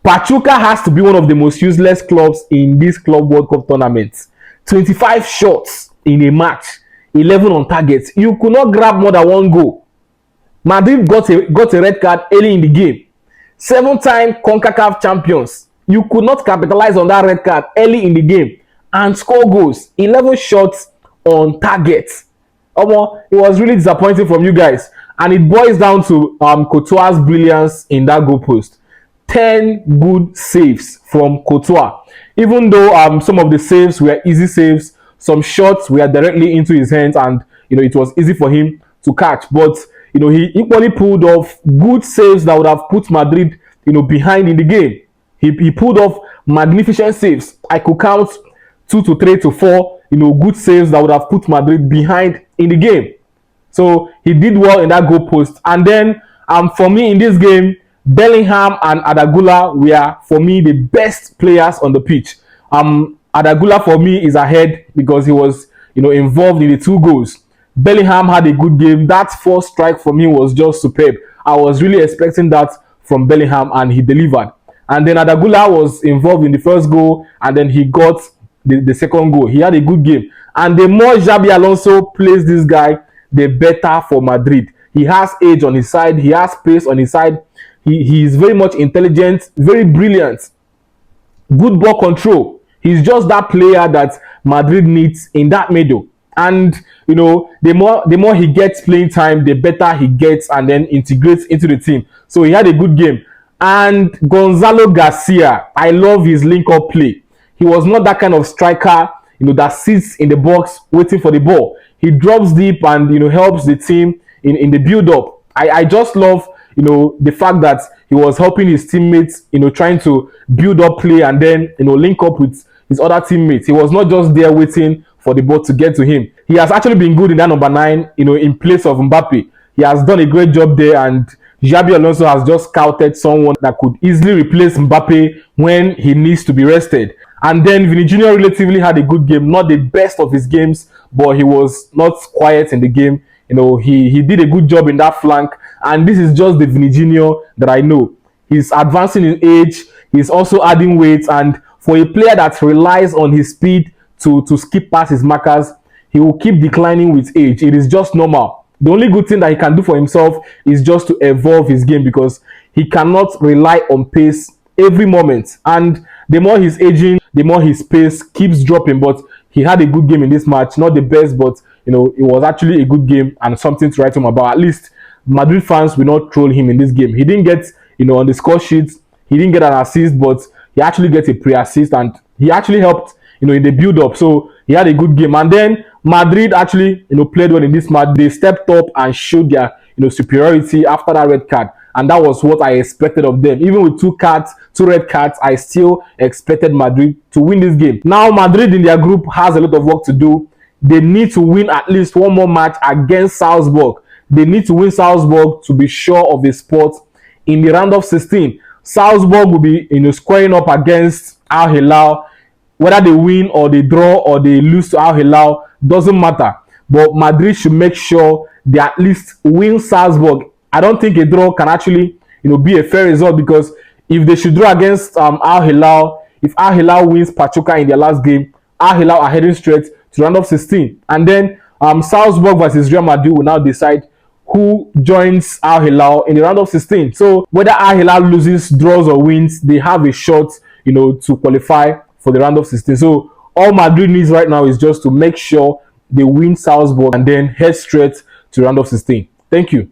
Pachuca has to be one of the most useless clubs in this Club World Cup tournament. 25 shots in a match, 11 on target. You could not grab more than one goal. Madrid got a red card early in the game. 7-time CONCACAF champions. You could not capitalize on that red card early in the game and score goals. 11 shots on target. It was really disappointing from you guys. And it boils down to Courtois' brilliance in that goal post. 10 good saves from Courtois. Even though some of the saves were easy saves, some shots were directly into his hands, and it was easy for him to catch. But he equally pulled off good saves that would have put Madrid behind in the game. He pulled off magnificent saves. I could count 2 to 3 to 4 good saves that would have put Madrid behind in the game. So he did well in that goal post. And then for me in this game, Bellingham and Adagula were, for me, the best players on the pitch. Adagula for me is ahead because he was involved in the 2 goals. Bellingham had a good game. That first strike for me was just superb. I was really expecting that from Bellingham, and he delivered. And then Adagula was involved in the first goal, and then he got the second goal. He had a good game. And the more Xabi Alonso plays this guy, the better for Madrid. He has age on his side. He has pace on his side. He is very much intelligent, very brilliant, good ball control. He's just that player that Madrid needs in that middle. And the more he gets playing time, the better he gets and then integrates into the team. So he had a good game. And Gonzalo Garcia, I love his link-up play. He was not that kind of striker, that sits in the box waiting for the ball. He drops deep and helps the team in the build-up. I just love the fact that he was helping his teammates, trying to build up play and then, link up with his other teammates. He was not just there waiting for the ball to get to him. He has actually been good in that number 9, in place of Mbappe. He has done a great job there, and Xabi Alonso has just scouted someone that could easily replace Mbappe when he needs to be rested. And then Vini Jr. relatively had a good game, not the best of his games, but he was not quiet in the game. He did a good job in that flank, and this is just the Vini Jr. that I know. He's advancing in age, he's also adding weight, and for a player that relies on his speed to skip past his markers, he will keep declining with age. It is just normal. The only good thing that he can do for himself is just to evolve his game, because he cannot rely on pace every moment. And the more he's aging, the more his pace keeps dropping. But he had a good game in this match. Not the best, but it was actually a good game and something to write home about. At least Madrid fans will not troll him in this game. He didn't get on the score sheet, he didn't get an assist, but he actually gets a pre-assist, and he actually helped in the build-up. So he had a good game. And then Madrid actually played well in this match. They stepped up and showed their superiority after that red card, and that was what I expected of them. Even with 2 red cards, I still expected Madrid to win this game. Now Madrid in their group has a lot of work to do. They need to win at least one more match against Salzburg. They need to win Salzburg to be sure of a spot in the round of 16. Salzburg will be squaring up against Al Hilal. Whether they win or they draw or they lose to Al Hilal doesn't matter. But Madrid should make sure they at least win Salzburg. I don't think a draw can actually be a fair result, because if they should draw against Al Hilal, if Al Hilal wins Pachuca in their last game, Al Hilal are heading straight to round of 16. And then Salzburg versus Real Madrid will now decide who joins Al Hilal in the round of 16. So whether Al Hilal loses, draws or wins, they have a shot to qualify for the round of 16. So all Madrid needs right now is just to make sure they win Salzburg and then head straight to round of 16. Thank you.